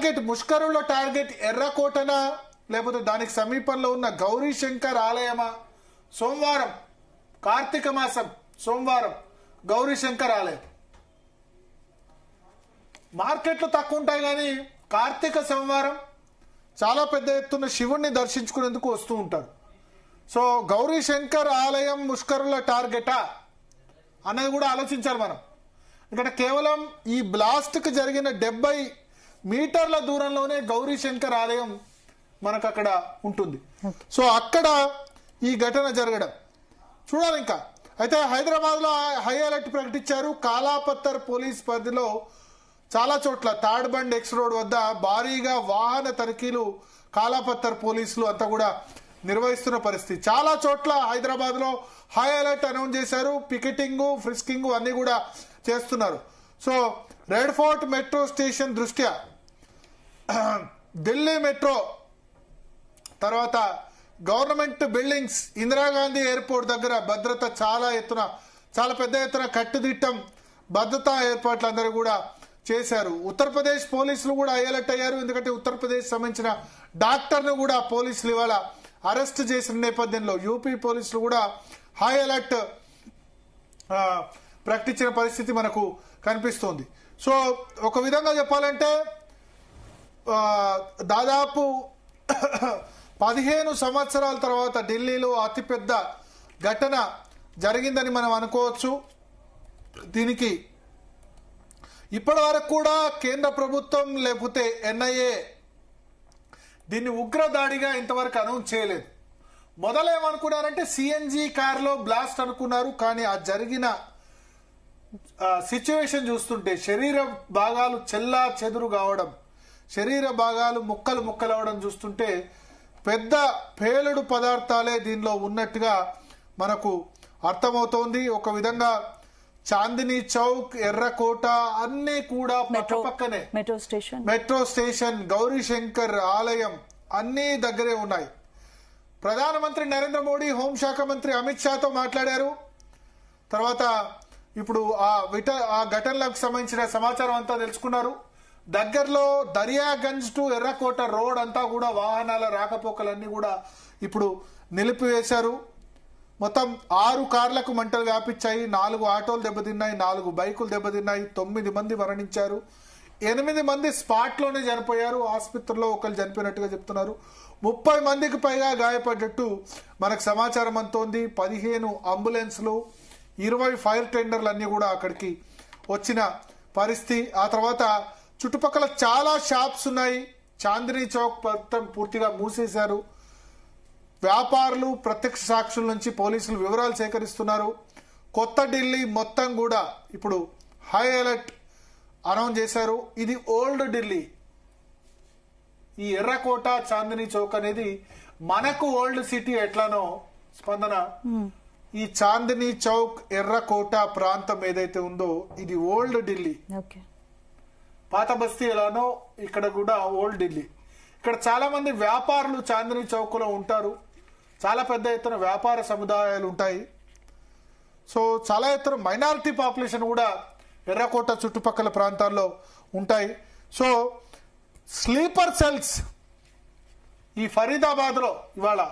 Target ముష్కరుల target ఎర్రకోటనా లేకపోతే దానికి సమీపంలో ఉన్న గౌరీ శంకర్ ఆలయమా? సోమవారం కార్తీక మాసం సోమవారం గౌరీ శంకర్ ఆలయం. మార్కెట్లు తక్కువ ఉంటాయి కానీ కార్తీక సోమవారం చాలా పెద్ద ఎత్తున శివుణ్ణి దర్శించుకునేందుకు వస్తూ ఉంటారు. సో గౌరీ శంకర్ ఆలయం ముష్కరుల టార్గెటా అనేది కూడా ఆలోచించాలి మనం. ఇక్కడ కేవలం ఈ బ్లాస్ట్కి జరిగిన 70 మీటర్ల దూరంలోనే గౌరీ శంకర్ ఆలయం మనకు అక్కడ ఉంటుంది. సో అక్కడ ఈ ఘటన జరగడం చూడాలి. ఇంకా అయితే హైదరాబాద్లో హై అలర్ట్ ప్రకటించారు. కాలాపత్తర్ పోలీస్ పరిధిలో చాలా చోట్ల తాడ్బండ్ ఎక్స్ రోడ్ వద్ద భారీగా వాహన తనిఖీలు కాలాపత్తర్ పోలీసులు అంతా కూడా నిర్వహిస్తున్న పరిస్థితి. చాలా చోట్ల హైదరాబాద్లో హై అలర్ట్ అనౌన్స్ చేశారు. పికెటింగ్, ఫ్రిస్కింగ్ అన్ని కూడా చేస్తున్నారు. So red fort metro station దృష్ట్యా ఢిల్లీ మెట్రో తర్వాత గవర్నమెంట్ బిల్డింగ్స్, ఇందిరాగాంధీ ఎయిర్పోర్ట్ దగ్గర భద్రత చాలా పెద్ద ఎత్తున కట్టుదిట్టం భద్రతా ఏర్పాట్లు అందరూ కూడా చేశారు. ఉత్తరప్రదేశ్ పోలీసులు కూడా హై అలర్ట్ అయ్యారు. ఎందుకంటే ఉత్తరప్రదేశ్ సంబంధించిన డాక్టర్ను కూడా పోలీసులు ఇవాళ అరెస్ట్ చేసిన నేపథ్యంలో యూపీ పోలీసులు కూడా హై అలర్ట్ ప్రకటించిన పరిస్థితి మనకు కనిపిస్తోంది. సో ఒక విధంగా చెప్పాలంటే దాదాపు 15 సంవత్సరాల తర్వాత ఢిల్లీలో అతిపెద్ద ఘటన జరిగిందని మనం అనుకోవచ్చు. దీనికి ఇప్పటి వరకు కూడా కేంద్ర ప్రభుత్వం లేకపోతే ఎన్ఐఏ దీన్ని ఉగ్రదాడిగా ఇంతవరకు అనౌన్స్ చేయలేదు. మొదలేమనుకున్నారంటే సిఎన్జి కారులో బ్లాస్ట్ అనుకున్నారు. కానీ ఆ జరిగిన సిచ్యువేషన్ చూస్తుంటే శరీర భాగాలు చెల్లా చెదురు కావడం, శరీర భాగాలు ముక్కలు అవడం చూస్తుంటే పెద్ద పేలుడు పదార్థాలే దీనిలో ఉన్నట్టుగా మనకు అర్థమవుతోంది. ఒక విధంగా చాందినీ చౌక్, ఎర్రకోట అన్ని కూడా పక్కపక్కనే, మెట్రో స్టేషన్, గౌరీ శంకర్ ఆలయం అన్ని దగ్గరే ఉన్నాయి. ప్రధానమంత్రి నరేంద్ర మోడీ హోంశాఖ మంత్రి అమిత్ షాతో మాట్లాడారు. తర్వాత ఇప్పుడు ఆ ఘటనలకు సంబంధించిన సమాచారం అంతా తెలుసుకున్నారు. దగ్గరలో దర్యాగంజ్ టు ఎర్రకోట రోడ్ అంతా కూడా వాహనాల రాకపోకలన్నీ కూడా ఇప్పుడు నిలిపివేశారు. మొత్తం 6 కార్లకు మంటలు వ్యాపించాయి. 4 ఆటోలు దెబ్బతిన్నాయి, 4 బైకులు దెబ్బతిన్నాయి. 9 మంది మరణించారు. 8 మంది స్పాట్లోనే చనిపోయారు. ఆసుపత్రిలో ఒకరు చనిపోయినట్టుగా చెప్తున్నారు. 30 మందికి పైగా గాయపడ్డట్టు మనకు సమాచారం అంతోంది. 15 అంబులెన్స్లు, 20 ఫైర్ టెండర్లు అన్నీ కూడా అక్కడికి వచ్చిన పరిస్థితి. ఆ తర్వాత చుట్టుపక్కల చాలా షాప్స్ ఉన్నాయి. చాందినీ చౌక్ మొత్తం పూర్తిగా మూసేశారు. వ్యాపారులు, ప్రత్యక్ష సాక్షుల నుంచి పోలీసులు వివరాలు సేకరిస్తున్నారు. కొత్త ఢిల్లీ మొత్తం కూడా ఇప్పుడు హై అలర్ట్ అనౌన్స్ చేశారు. ఇది ఓల్డ్ ఢిల్లీ. ఈ ఎర్రకోట, చాందినీ చౌక్ అనేది మనకు ఓల్డ్ సిటీ ఎట్లానో స్పందన, ఈ చాందినీ చౌక్, ఎర్రకోట ప్రాంతం ఏదైతే ఉందో ఇది ఓల్డ్ ఢిల్లీ. పాత బస్తీ ఎలానో ఇక్కడ కూడా ఓల్డ్ ఢిల్లీ. ఇక్కడ చాలా మంది వ్యాపారులు చాందినీ చౌక్ లో ఉంటారు. చాలా పెద్ద ఎత్తున వ్యాపార సముదాయాలు ఉంటాయి. సో చాలా ఎత్తున మైనారిటీ పాపులేషన్ కూడా ఎర్రకోట చుట్టుపక్కల ప్రాంతాల్లో ఉంటాయి. సో స్లీపర్ సెల్స్ ఈ ఫరీదాబాద్ లో ఇవాళ